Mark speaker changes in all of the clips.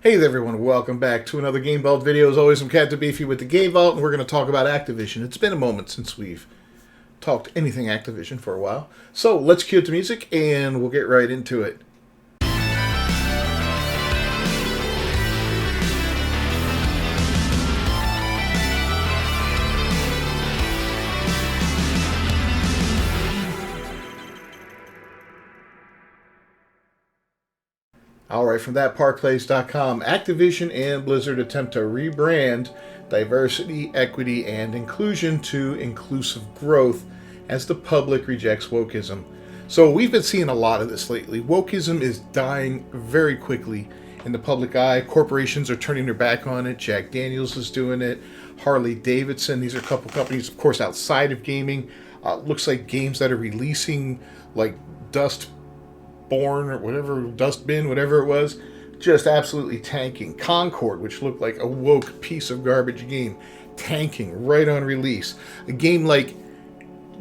Speaker 1: Hey there everyone, welcome back to another Game Vault video. As always, I'm Captain Beefy with the Game Vault, and we're going to talk about Activision. It's been a moment since we've talked anything Activision for a while. So let's cue up the music and we'll get right into it. Alright, from thatparkplace.com, Activision and Blizzard attempt to rebrand diversity, equity, and inclusion to inclusive growth as the public rejects wokeism. So we've been seeing a lot of this lately. Wokeism is dying very quickly in the public eye. Corporations are turning their back on it. Jack Daniels is doing it. Harley Davidson. These are a couple companies, of course, outside of gaming. Looks like games that are releasing like Dustborn or whatever, Dustbin, whatever it was, just absolutely tanking. Concord, which looked like a woke piece of garbage game, tanking right on release. A game like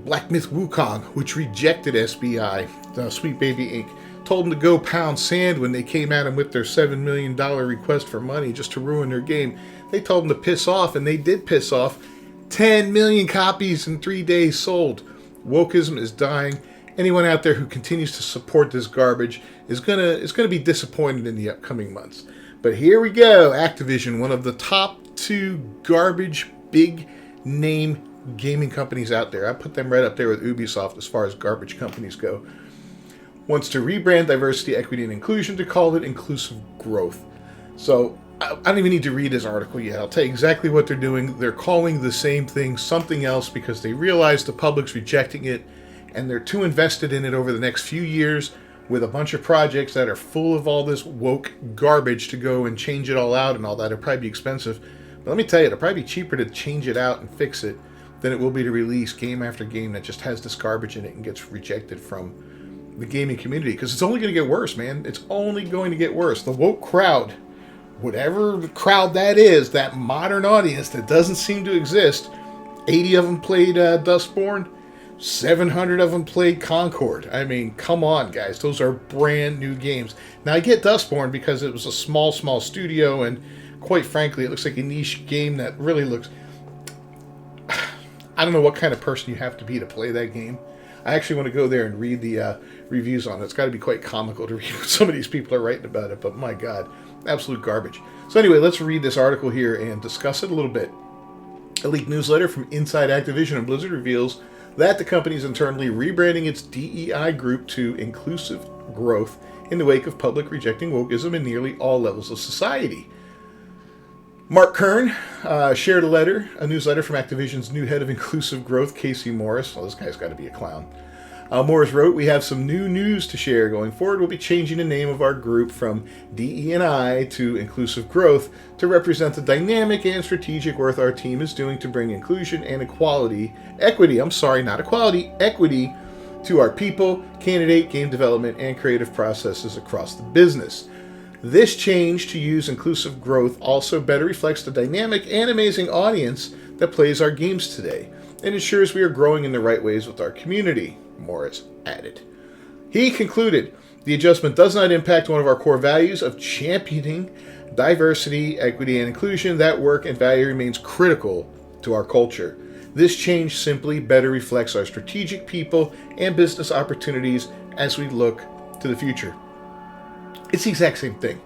Speaker 1: Black Myth Wukong, which rejected SBI, Sweet Baby Inc., told them to go pound sand when they came at them with their $7 million request for money just to ruin their game. They told them to piss off, and they did piss off. 10 million copies in 3 days sold. Wokeism is dying. Anyone out there who continues to support this garbage is gonna be disappointed in the upcoming months. But here we go. Activision, one of the top 2 garbage big name gaming companies out there. I put them right up there with Ubisoft as far as garbage companies go. Wants to rebrand diversity, equity, and inclusion to call it inclusive growth. So I don't even need to read this article yet. I'll tell you exactly what they're doing. They're calling the same thing something else because they realize the public's rejecting it, and they're too invested in it over the next few years with a bunch of projects that are full of all this woke garbage to go and change it all out and all that. It'll probably be expensive. But let me tell you, it'll probably be cheaper to change it out and fix it than it will be to release game after game that just has this garbage in it and gets rejected from the gaming community. Because it's only going to get worse, man. It's only going to get worse. The woke crowd, whatever the crowd that is, that modern audience that doesn't seem to exist, 80 of them played Dustborn. 700 of them played Concord. I mean, come on, guys. Those are brand new games. Now, I get Dustborn because it was a small studio, and quite frankly, it looks like a niche game that really looks... I don't know what kind of person you have to be to play that game. I actually want to go there and read the reviews on it. It's got to be quite comical to read what some of these people are writing about it, but my God, absolute garbage. So anyway, let's read this article here and discuss it a little bit. A leaked newsletter from inside Activision and Blizzard reveals that the company is internally rebranding its DEI group to inclusive growth in the wake of public rejecting wokeism in nearly all levels of society. Mark Kern shared a newsletter from Activision's new head of inclusive growth, Casey Morris. Well, this guy's got to be a clown. Morris wrote, "We have some new news to share. Going forward, we'll be changing the name of our group from DE&I to Inclusive Growth to represent the dynamic and strategic work our team is doing to bring inclusion and equity to our people, candidate, game development, and creative processes across the business. This change to use Inclusive Growth also better reflects the dynamic and amazing audience that plays our games today and ensures we are growing in the right ways with our community," Morris added. He concluded, "The adjustment does not impact one of our core values of championing diversity, equity, and inclusion. That work and value remains critical to our culture. This change simply better reflects our strategic people and business opportunities as we look to the future." It's the exact same thing.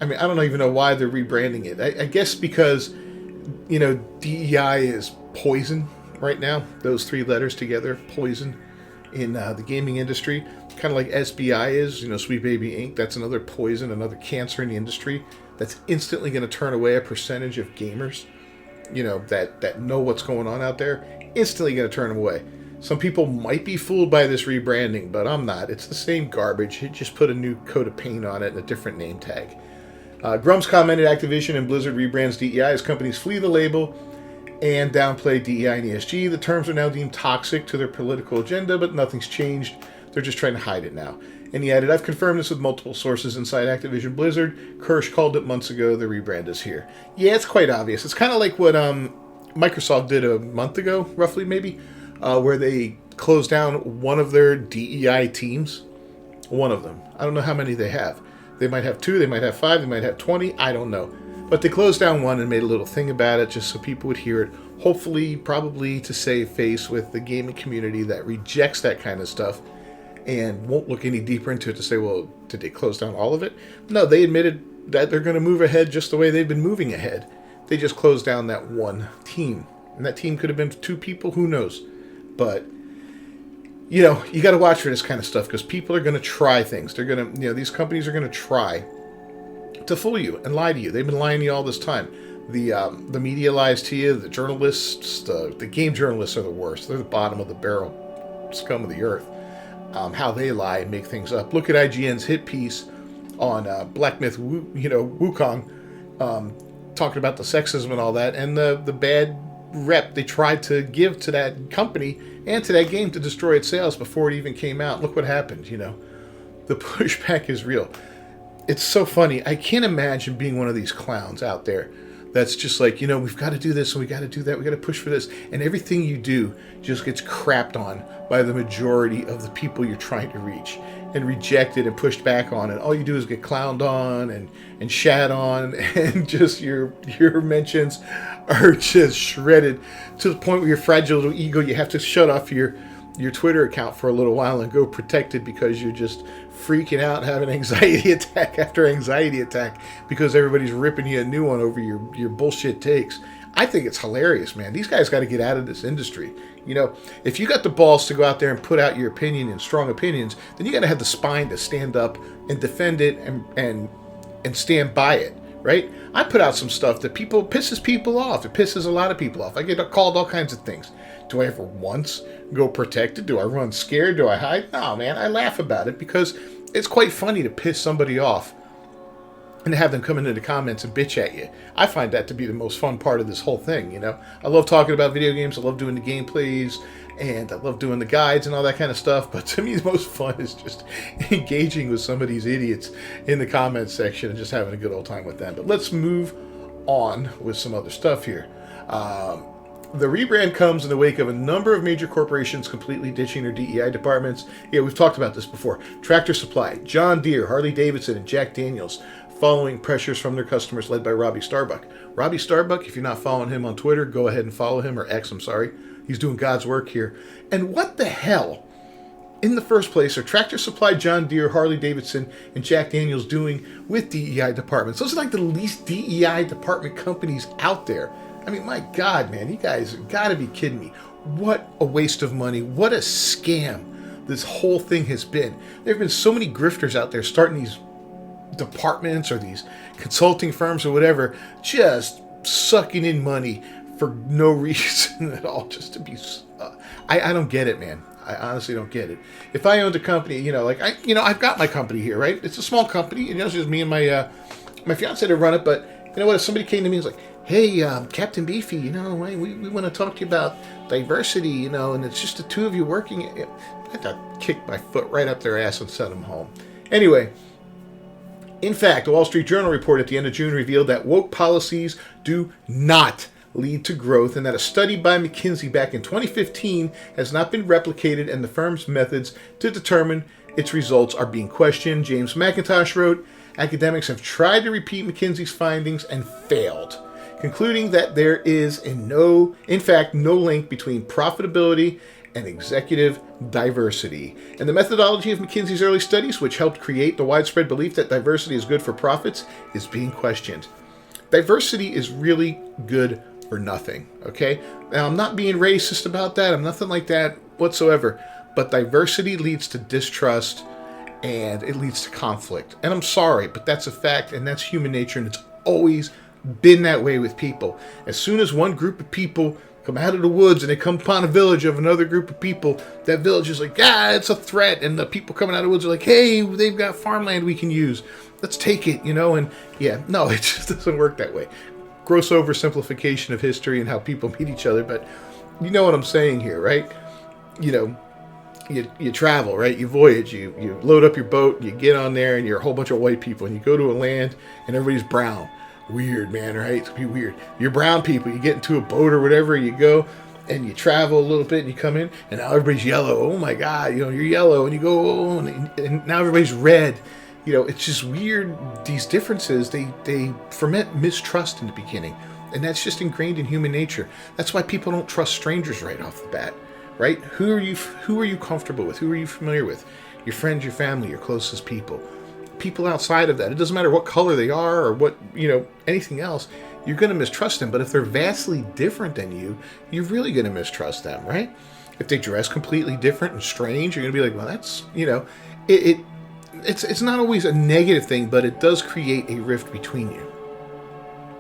Speaker 1: I mean, I don't even know why they're rebranding it. I guess because, DEI is poison right now. Those 3 letters together, poison, in the gaming industry. Kind of like SBI is, Sweet Baby Inc. That's another poison, another cancer in the industry that's instantly going to turn away a percentage of gamers, that know what's going on out there. Instantly going to turn them away. Some people might be fooled by this rebranding, but I'm not. It's the same garbage. It just put a new coat of paint on it and a different name tag. Grumps commented, "Activision and Blizzard rebrands DEI as companies flee the label and downplay DEI and ESG. The terms are now deemed toxic to their political agenda, but nothing's changed. They're just trying to hide it now." And he added, "I've confirmed this with multiple sources inside Activision Blizzard. Kirsch called it months ago. The rebrand is here." Yeah, it's quite obvious. It's kind of like what Microsoft did a month ago, roughly maybe, where they closed down one of their DEI teams. One of them. I don't know how many they have. They might have 2, they might have 5, they might have 20, I don't know. But they closed down one and made a little thing about it just so people would hear it. Hopefully, probably to save face with the gaming community that rejects that kind of stuff and won't look any deeper into it to say, well, did they close down all of it? No, they admitted that they're going to move ahead just the way they've been moving ahead. They just closed down that one team. And that team could have been 2 people, who knows? But, you know, you got to watch for this kind of stuff because people are going to try things. They're going to, these companies are going to try to fool you and lie to you. They've been lying to you all this time. The media lies to you. The journalists, the game journalists are the worst. They're the bottom of the barrel, scum of the earth. How they lie and make things up. Look at IGN's hit piece on Black Myth Wukong, talking about the sexism and all that, and the bad rep they tried to give to that company and to that game to destroy its sales before it even came out. Look what happened, The pushback is real. It's so funny. I can't imagine being one of these clowns out there that's just like, we've got to do this and we got to do that. We got to push for this. And everything you do just gets crapped on by the majority of the people you're trying to reach and rejected and pushed back on. And all you do is get clowned on and shat on, and just your mentions are just shredded to the point where your fragile little ego, you have to shut off your Twitter account for a little while and go protected because you're just freaking out, having anxiety attack after anxiety attack because everybody's ripping you a new one over your bullshit takes. I think it's hilarious, man. These guys got to get out of this industry. If you got the balls to go out there and put out your opinion and strong opinions, then you got to have the spine to stand up and defend it and stand by it, right? I put out some stuff that pisses people off. It pisses a lot of people off. I get called all kinds of things. Do I ever once go protected? Do I run scared? Do I hide? No, man. I laugh about it because it's quite funny to piss somebody off and to have them come into the comments and bitch at you. I find that to be the most fun part of this whole thing, I love talking about video games. I love doing the gameplays, and I love doing the guides and all that kind of stuff. But to me, the most fun is just engaging with some of these idiots in the comments section and just having a good old time with them. But let's move on with some other stuff here. The rebrand comes in the wake of a number of major corporations completely ditching their DEI departments. Yeah, we've talked about this before. Tractor Supply, John Deere, Harley Davidson, and Jack Daniels following pressures from their customers led by Robbie Starbuck. Robbie Starbuck, if you're not following him on Twitter, go ahead and follow him, or X, I'm sorry. He's doing God's work here. And what the hell, in the first place, are Tractor Supply, John Deere, Harley Davidson, and Jack Daniels doing with DEI departments? Those are like the least DEI department companies out there. I mean, my God, man, you guys got to be kidding me. What a waste of money. What a scam this whole thing has been. There have been so many grifters out there starting these departments or these consulting firms or whatever, just sucking in money for no reason at all, just to be... I don't get it, man. I honestly don't get it. If I owned a company, I've got my company here, right? It's a small company, it's just me and my fiance to run it, but you know what, if somebody came to me and was like, hey, Captain Beefy, we want to talk to you about diversity, and it's just the two of you working. I'd have kicked my foot right up their ass and send them home. Anyway, in fact, the Wall Street Journal report at the end of June revealed that woke policies do not lead to growth, and that a study by McKinsey back in 2015 has not been replicated, and the firm's methods to determine its results are being questioned. James McIntosh wrote, academics have tried to repeat McKinsey's findings and failed, concluding that there is in fact no link between profitability and executive diversity. And the methodology of McKinsey's early studies, which helped create the widespread belief that diversity is good for profits, is being questioned. Diversity is really good or nothing, okay? Now, I'm not being racist about that. I'm nothing like that whatsoever. But diversity leads to distrust, and it leads to conflict. And I'm sorry, but that's a fact, and that's human nature, and it's always been that way with people. As soon as one group of people come out of the woods and they come upon a village of another group of people, that village is like, it's a threat. And the people coming out of the woods are like, hey, they've got farmland we can use. Let's take it, and yeah, no, it just doesn't work that way. Gross oversimplification of history and how people meet each other, but you know what I'm saying here, right? You travel, right? You voyage, you load up your boat, you get on there, and you're a whole bunch of white people, and you go to a land, and everybody's brown. Weird, man, right? It's gonna be weird. You're brown people, you get into a boat or whatever, you go, and you travel a little bit, and you come in, and now everybody's yellow. Oh my God, you're yellow, and you go, and now everybody's red. It's just weird. These differences, they ferment mistrust in the beginning. And that's just ingrained in human nature. That's why people don't trust strangers right off the bat, right? Who are you comfortable with? Who are you familiar with? Your friends, your family, your closest people. People outside of that, it doesn't matter what color they are or what, anything else, you're going to mistrust them. But if they're vastly different than you, you're really going to mistrust them, right? If they dress completely different and strange, you're going to be like, well, that's, it's not always a negative thing, but it does create a rift between you.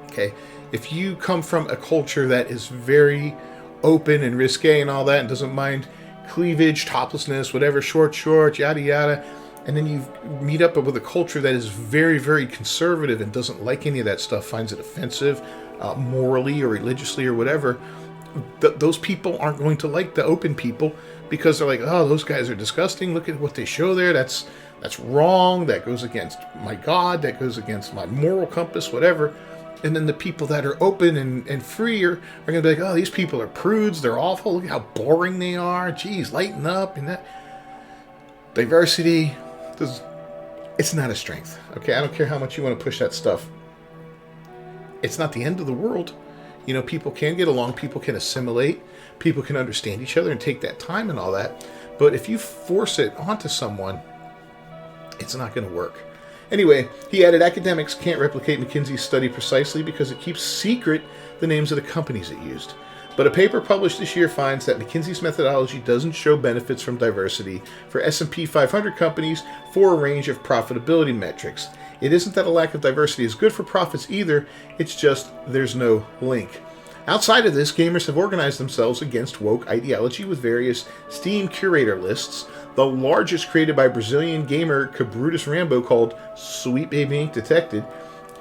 Speaker 1: Okay? If you come from a culture that is very open and risque and all that and doesn't mind cleavage, toplessness, whatever, short, yada, yada, and then you meet up with a culture that is very, very conservative and doesn't like any of that stuff, finds it offensive, morally or religiously or whatever, those people aren't going to like the open people because they're like, oh, those guys are disgusting. Look at what they show there. That's wrong. That goes against my God. That goes against my moral compass, whatever. And then the people that are open and free are going to be like, oh, these people are prudes. They're awful. Look how boring they are. Geez, lighten up. And that diversity, it's not a strength. Okay, I don't care how much you want to push that stuff. It's not the end of the world. People can get along. People can assimilate. People can understand each other and take that time and all that. But if you force it onto someone, it's not going to work. Anyway, he added, academics can't replicate McKinsey's study precisely because it keeps secret the names of the companies it used. But a paper published this year finds that McKinsey's methodology doesn't show benefits from diversity for S&P 500 companies for a range of profitability metrics. It isn't that a lack of diversity is good for profits either, it's just there's no link. Outside of this, gamers have organized themselves against woke ideology with various Steam curator lists, the largest created by Brazilian gamer Cabrutus Rambo called Sweet Baby Ink Detected.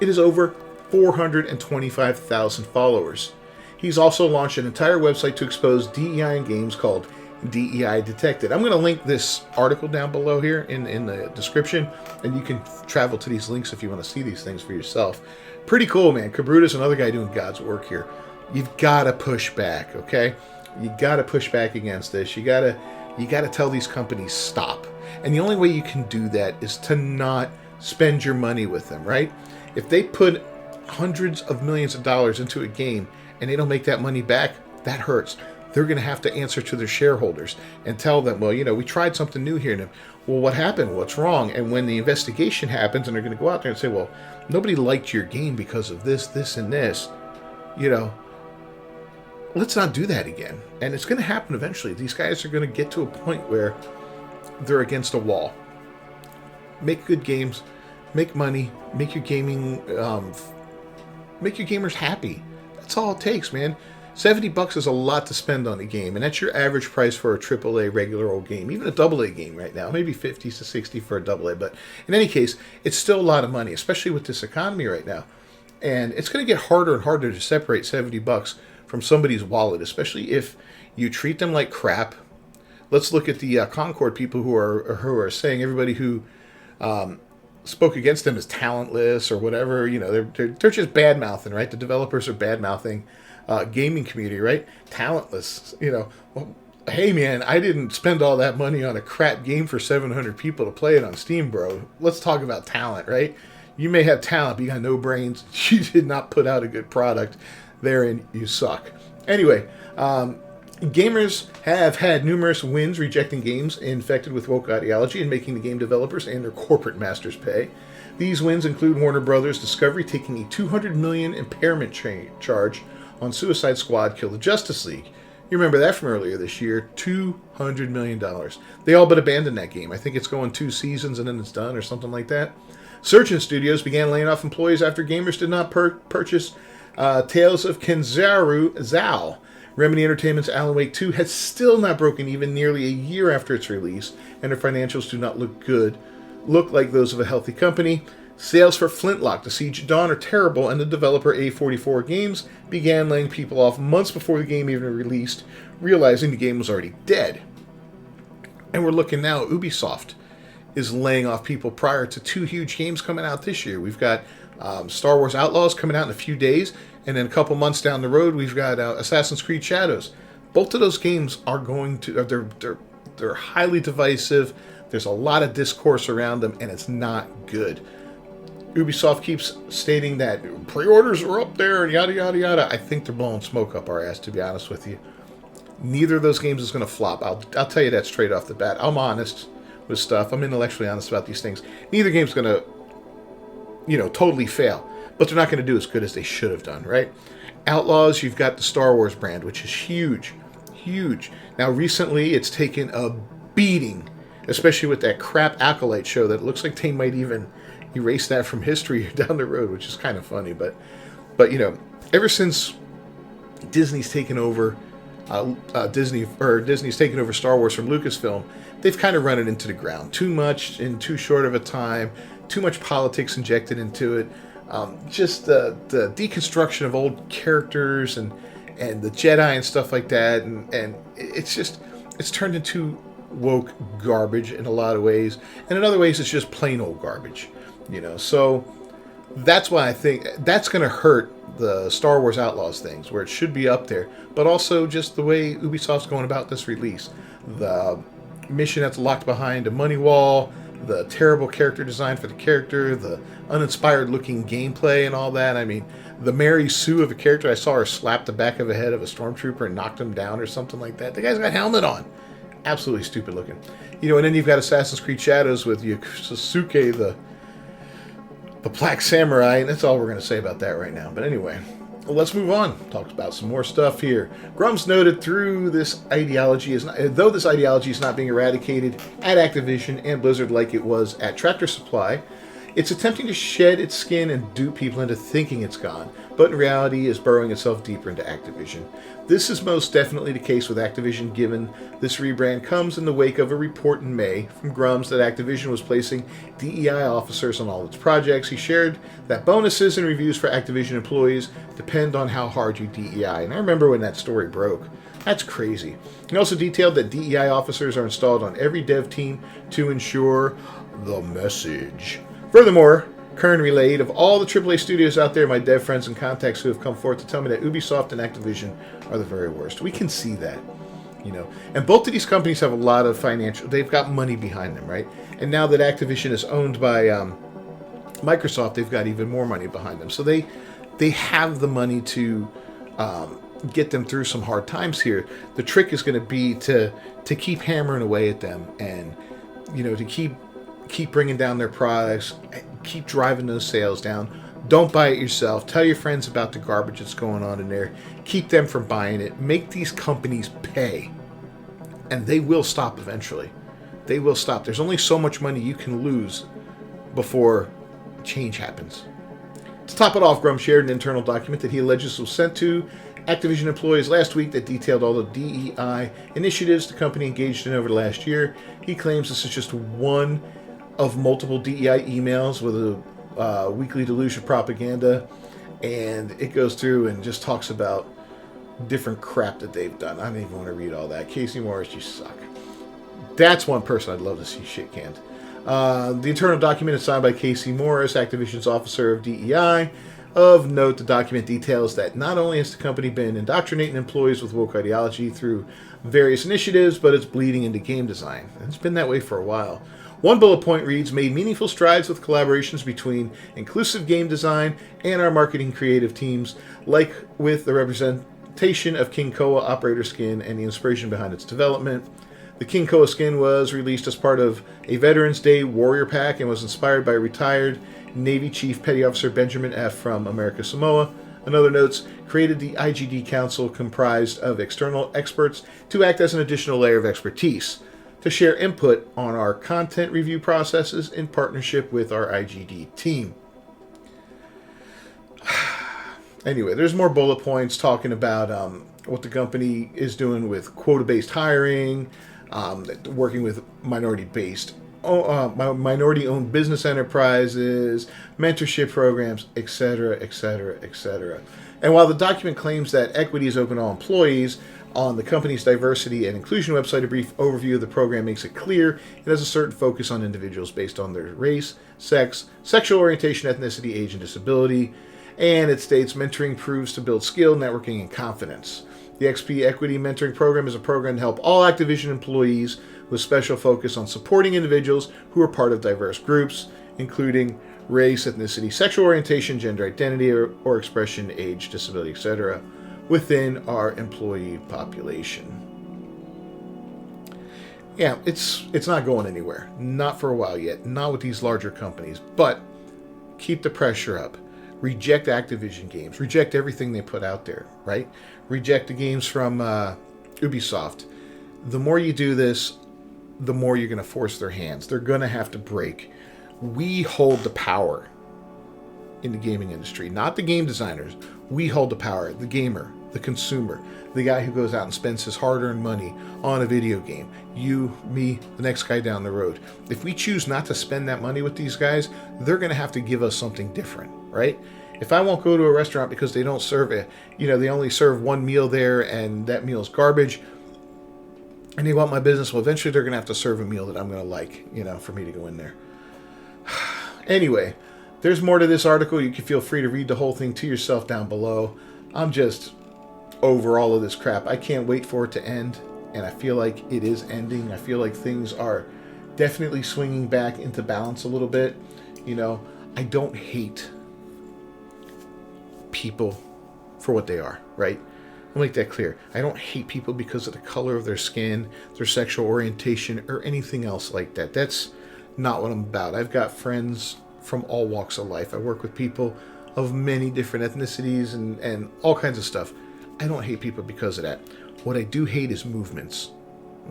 Speaker 1: It has over 425,000 followers. He's also launched an entire website to expose DEI in games called DEI Detected. I'm going to link this article down below here in the description, and you can travel to these links if you want to see these things for yourself. Pretty cool, man. Cabrutus, another guy doing God's work here. You've got to push back, okay? You got to push back against this. You got to tell these companies stop. And the only way you can do that is to not spend your money with them, right? If they put hundreds of millions of dollars into a game and they don't make that money back, that hurts. They're going to have to answer to their shareholders and tell them, well, we tried something new here. And, well, what happened? What's wrong? And when the investigation happens and they're going to go out there and say, well, nobody liked your game because of this, and this, let's not do that again. And it's going to happen eventually. These guys are going to get to a point where they're against a wall. Make good games, make money, make your gaming, make your gamers happy. That's all it takes, man. $70 is a lot to spend on a game, and that's your average price for a AAA regular old game. Even a AA game right now, maybe 50 to 60 for a AA. But in any case, it's still a lot of money, especially with this economy right now. And it's going to get harder and harder to separate $70 from somebody's wallet, especially if you treat them like crap. Let's look at the Concord people who are saying everybody who spoke against them is talentless or whatever. They're just bad mouthing, right? The developers are bad mouthing gaming community, right? Talentless. Well, hey man, I didn't spend all that money on a crap game for 700 people to play it on Steam, bro. Let's talk about talent, right? You may have talent, but you got no brains. You did not put out a good product. Therein you suck. Anyway, gamers have had numerous wins rejecting games infected with woke ideology and making the game developers and their corporate masters pay. These wins include Warner Brothers Discovery taking a $200 million impairment charge on Suicide Squad Kill the Justice League. You remember that from earlier this year, $200 million. They all but abandoned that game. I think it's going 2 seasons and then it's done or something like that. Surgeon Studios began laying off employees after gamers did not purchase Tales of Kenzaru Zao. Remedy Entertainment's Alan Wake 2 has still not broken even nearly a year after its release, and their financials do not look like those of a healthy company. Sales for Flintlock, The Siege of Dawn are terrible, and the developer A44 Games began laying people off months before the game even released, realizing the game was already dead. And we're looking now, Ubisoft is laying off people prior to 2 huge games coming out this year. We've got Star Wars Outlaws coming out in a few days, and then a couple months down the road, we've got Assassin's Creed Shadows. Both of those games are going to, they're highly divisive. There's a lot of discourse around them, and it's not good. Ubisoft keeps stating that pre-orders are up there and yada, yada, yada. I think they're blowing smoke up our ass, to be honest with you. Neither of those games is going to flop. I'll tell you that straight off the bat. I'm honest with stuff. I'm intellectually honest about these things. Neither game's going to, totally fail. But they're not going to do as good as they should have done, right? Outlaws, you've got the Star Wars brand, which is huge. Huge. Now, recently, it's taken a beating, especially with that crap Acolyte show that looks like they might even erase that from history down the road, which is kind of funny. But ever since Disney's taken over Disney's taken over Star Wars from Lucasfilm, they've kind of run it into the ground. Too much in too short of a time. Too much politics injected into it. Just the deconstruction of old characters and the Jedi and stuff like that, and it's turned into woke garbage in a lot of ways, and in other ways it's just plain old garbage. So that's why I think that's going to hurt the Star Wars Outlaws things, where it should be up there, but also just the way Ubisoft's going about this release. The mission that's locked behind a money wall, the terrible character design for the character, the uninspired looking gameplay and all that. I mean, the Mary Sue of a character, I saw her slap the back of the head of a stormtrooper and knocked him down or something like that. The guy's got a helmet on. Absolutely stupid looking. And then you've got Assassin's Creed Shadows with Sasuke, the Black Samurai, and that's all we're going to say about that right now. But anyway, let's move on. Talk about some more stuff here. Grumps noted though this ideology is not being eradicated at Activision and Blizzard like it was at Tractor Supply, it's attempting to shed its skin and dupe people into thinking it's gone, but in reality is burrowing itself deeper into Activision. This is most definitely the case with Activision, given this rebrand comes in the wake of a report in May from Grums that Activision was placing DEI officers on all its projects. He shared that bonuses and reviews for Activision employees depend on how hard you DEI. And I remember when that story broke. That's crazy. He also detailed that DEI officers are installed on every dev team to ensure the message. Furthermore, Kern relayed, of all the AAA studios out there, my dev friends and contacts who have come forth to tell me that Ubisoft and Activision are the very worst. We can see that, And both of these companies have a lot of they've got money behind them, right? And now that Activision is owned by Microsoft, they've got even more money behind them. So they have the money to get them through some hard times here. The trick is going to be to keep hammering away at them and, to keep bringing down their products, keep driving those sales down. Don't buy it yourself. Tell your friends about the garbage that's going on in there. Keep them from buying it. Make these companies pay. And they will stop eventually. They will stop. There's only so much money you can lose before change happens. To top it off, Grum shared an internal document that he alleges was sent to Activision employees last week that detailed all the DEI initiatives the company engaged in over the last year. He claims this is just one of multiple DEI emails with a weekly deluge of propaganda, and it goes through and just talks about different crap that they've done. I don't even want to read all that. Casey Morris, you suck. That's one person I'd love to see shit canned. The internal document is signed by Casey Morris, Activision's officer of DEI. Of note, the document details that not only has the company been indoctrinating employees with woke ideology through various initiatives, but it's bleeding into game design. And it's been that way for a while. One bullet point reads, made meaningful strides with collaborations between inclusive game design and our marketing creative teams, like with the representation of King Koa operator skin and the inspiration behind its development. The King Koa skin was released as part of a Veterans Day Warrior Pack and was inspired by retired Navy Chief Petty Officer Benjamin F. from America Samoa. Another notes, created the IGD Council comprised of external experts to act as an additional layer of expertise to share input on our content review processes in partnership with our IGD team. Anyway, there's more bullet points talking about what the company is doing with quota-based hiring, working with minority-owned business enterprises, mentorship programs, etc., etc., etc. And while the document claims that equity is open to all employees, on the company's diversity and inclusion website, a brief overview of the program makes it clear it has a certain focus on individuals based on their race, sex, sexual orientation, ethnicity, age, and disability. And it states mentoring proves to build skill, networking, and confidence. The XP Equity Mentoring Program is a program to help all Activision employees with special focus on supporting individuals who are part of diverse groups, including race, ethnicity, sexual orientation, gender identity or expression, age, disability, etc., within our employee population. Yeah, it's not going anywhere. Not for a while yet. Not with these larger companies. But keep the pressure up. Reject Activision games. Reject everything they put out there, right? Reject the games from Ubisoft. The more you do this, the more you're going to force their hands. They're going to have to break. We hold the power in the gaming industry, not the game designers. We hold the power. The gamer, the consumer, the guy who goes out and spends his hard-earned money on a video game. You, me, the next guy down the road. If we choose not to spend that money with these guys, they're going to have to give us something different, right? If I won't go to a restaurant because they don't serve it, they only serve one meal there and that meal is garbage, and they want my business, well, eventually they're going to have to serve a meal that I'm going to like, for me to go in there. Anyway, there's more to this article. You can feel free to read the whole thing to yourself down below. I'm just over all of this crap. I can't wait for it to end, and I feel like it is ending. I feel like things are definitely swinging back into balance a little bit. I don't hate people for what they are, right? I'll make that clear. I don't hate people because of the color of their skin, their sexual orientation, or anything else like that. That's not what I'm about. I've got friends from all walks of life. I work with people of many different ethnicities and all kinds of stuff. I don't hate people because of that. What I do hate is movements.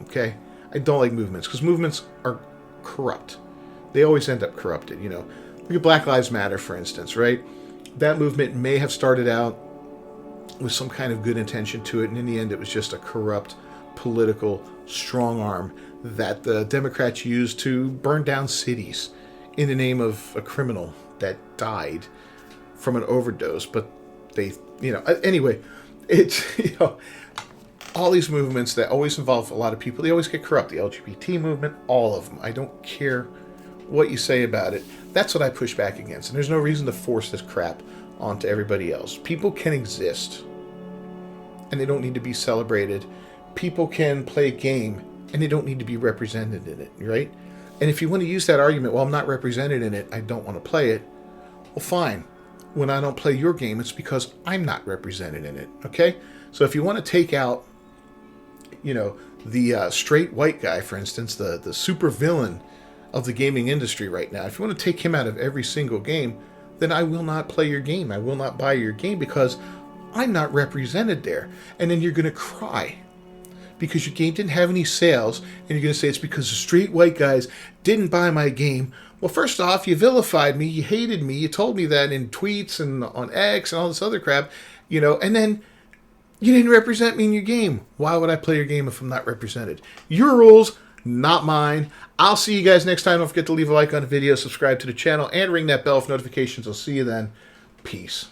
Speaker 1: Okay? I don't like movements because movements are corrupt. They always end up corrupted. Look at Black Lives Matter, for instance, right? That movement may have started out with some kind of good intention to it, and in the end it was just a corrupt political strong arm that the Democrats used to burn down cities in the name of a criminal that died from an overdose. But they, anyway, it's, all these movements that always involve a lot of people, they always get corrupt. The LGBT movement, all of them. I don't care what you say about it. That's what I push back against. And there's no reason to force this crap onto everybody else. People can exist, and they don't need to be celebrated. People can play a game, and they don't need to be represented in it, right? And if you want to use that argument, well, I'm not represented in it, I don't want to play it, well, fine. When I don't play your game, it's because I'm not represented in it, okay? So if you want to take out, the straight white guy, for instance, the super villain of the gaming industry right now, if you want to take him out of every single game, then I will not play your game. I will not buy your game because I'm not represented there. And then you're going to cry because your game didn't have any sales, and you're going to say it's because the straight white guys didn't buy my game. Well, first off, you vilified me, you hated me, you told me that in tweets and on X and all this other crap, and then you didn't represent me in your game. Why would I play your game if I'm not represented? Your rules, not mine. I'll see you guys next time. Don't forget to leave a like on the video, subscribe to the channel, and ring that bell for notifications. I'll see you then. Peace.